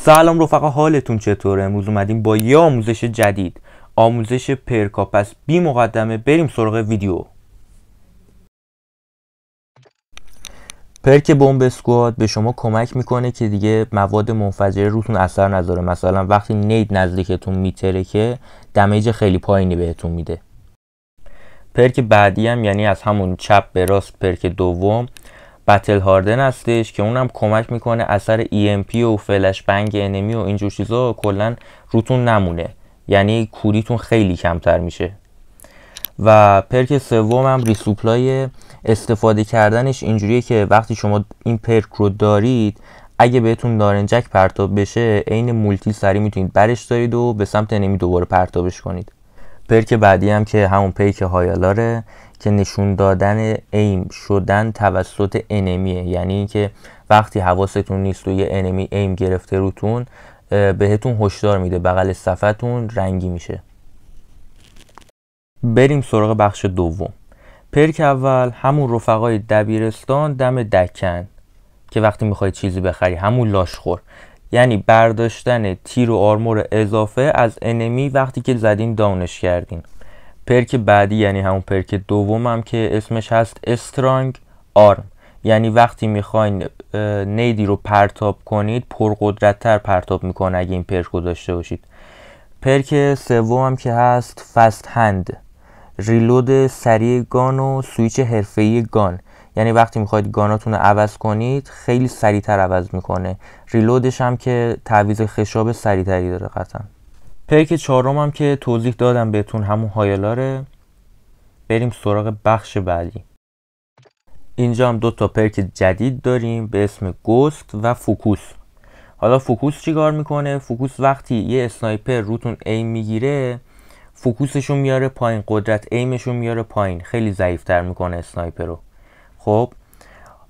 سلام رفقا، حالتون چطوره؟ امروز اومدیم با یه آموزش جدید، آموزش پرکا. پس بی مقدمه بریم سراغ ویدیو. پرک بمب اسکواد به شما کمک میکنه که دیگه مواد منفجره روتون اثر نذاره. مثلا وقتی نید نزدیکتون میترکه دمیج خیلی پایینی بهتون میده. پرک بعدی هم یعنی از همون چپ به راست پرک دوم بتل هاردن هستش که اونم کمک میکنه اثر EMP و فلش بنگ انمی و اینجور چیزا کلا روتون نمونه، یعنی کوریتون خیلی کمتر میشه. و پرک سوم هم ریسوپلای. استفاده کردنش اینجوریه که وقتی شما این پرک رو دارید اگه بهتون نارنجک پرتاب بشه عین مولتی سری میتونید برش دارید و به سمت انمی دوباره پرتابش کنید. پرک بعدی هم که همون پرک هایالاره که نشون دادن ایم شدن توسط انمیه، یعنی اینکه وقتی حواستون نیست و یه انمی ایم گرفته روتون بهتون هشدار میده، بغل صفحتون رنگی میشه. بریم سراغ بخش دوم. پرک اول همون رفقای دبیرستان دم دکن که وقتی میخواید چیزی بخری، همون لاشخور، یعنی برداشتن تیر و آرمور اضافه از انمی وقتی که زدین داونش کردین. پرک بعدی یعنی همون پرک دوم هم که اسمش هست استرانگ آرم، یعنی وقتی میخواین نیدی رو پرتاب کنید پرقدرت‌تر پرتاب میکنه اگه این پرک رو داشته باشید. پرک سوم هم که هست فست هند، ریلود سریع گان و سویچ حرفه‌ای گان، یعنی وقتی میخواید گاناتون رو عوض کنید خیلی سریعتر عوض میکنه. ریلودش هم که تعویض خشاب سریعتری داره قطعا. پرک چهارم هم که توضیح دادم بهتون همون هایالاره. بریم سراغ بخش بعدی. اینجا هم 2 تا پرک جدید داریم به اسم گوست و فوکوس. حالا فوکوس چیکار میکنه؟ فوکوس وقتی یه اسنایپر روتون ایم میگیره فوکوسشون میاره پایین، قدرت ایمشون میاره پایین، خیلی ضعیفتر میکنه اسنایپر رو. خب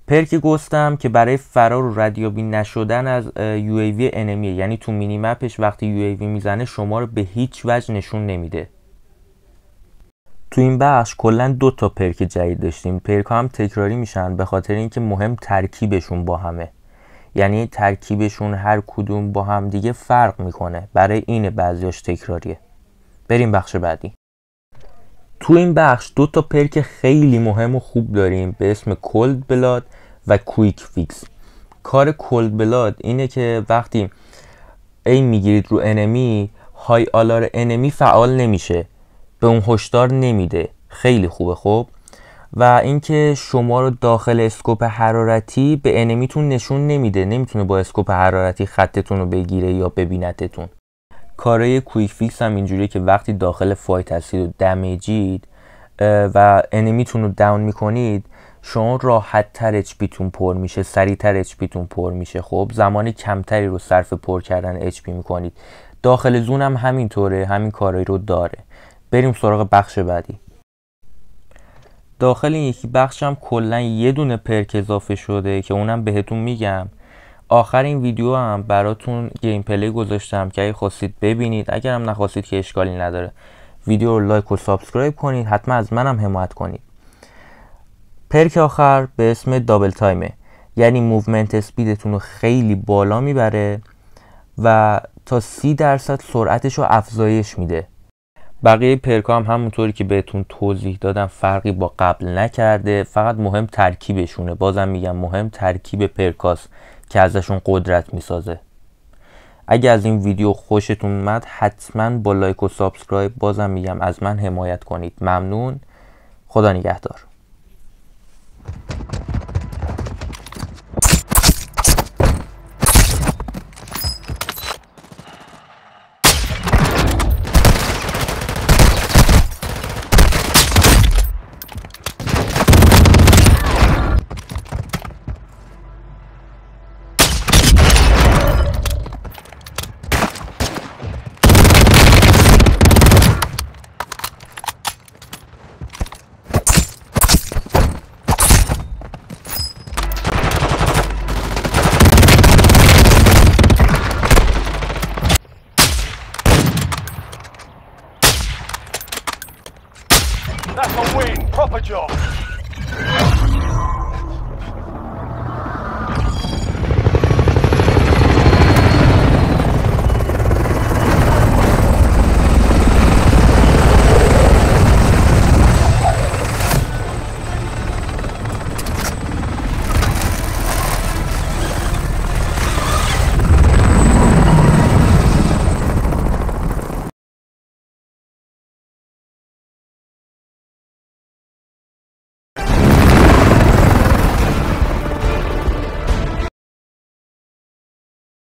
پرک گوستم که برای فرار و ردیابی نشدن از UAV انمیه، یعنی تو مینی مپش وقتی UAV میزنه شما رو به هیچ وجه نشون نمیده. تو این بخش کلا 2 تا پرک جدید داشتیم. پرک هم تکراری میشن به خاطر اینکه مهم ترکیبشون با همه، یعنی ترکیبشون هر کدوم با هم دیگه فرق میکنه، برای اینه بعضیاش تکراریه. بریم بخش بعدی. تو این بخش 2 تا پرک خیلی مهم و خوب داریم به اسم کولد بلاد و کویک فیکس. کار کولد بلاد اینه که وقتی ایم میگیرید رو انمی های آلار انمی فعال نمیشه، به اون هشدار نمیده، خیلی خوبه. خب و اینکه شما رو داخل اسکوپ حرارتی به انمیتون نشون نمیده، نمیتونه با اسکوپ حرارتی خطتون رو بگیره یا ببینتتون. کارای کویک فیکس هم اینجوریه که وقتی داخل فایت هستید و دمیجید و انمیتون رو داون میکنید شما راحت تر اچپیتون پر میشه، سریعتر اچپیتون پر میشه. خب زمان کمتری رو صرف پر کردن اچپی میکنید. داخل زون هم همینطوره، همین کارایی رو داره. بریم سراغ بخش بعدی. داخل این یکی بخش هم کلا یه دونه پرک اضافه شده که اونم بهتون میگم. آخر این ویدیو هم براتون گیم پلی گذاشتم که اگه خواستید ببینید، اگر هم نخواستید که اشکالی نداره. ویدیو رو لایک و سابسکرایب کنید، حتما از منم حمایت کنید. پرک آخر به اسم دابل تایمه، یعنی موومنت اسپیدتون رو خیلی بالا میبره و تا 30% سرعتش رو افزایش میده. بقیه پرکا هم همونطوری که بهتون توضیح دادم فرقی با قبل نکرده، فقط مهم ترکیبشونه. بازم میگم مهم ترکیب پرکاست که ازشون قدرت میسازه. اگه از این ویدیو خوشتون اومد حتما با لایک و سابسکرایب بازم میگم از من حمایت کنید. ممنون. خدا نگهدار. That's a win, proper job.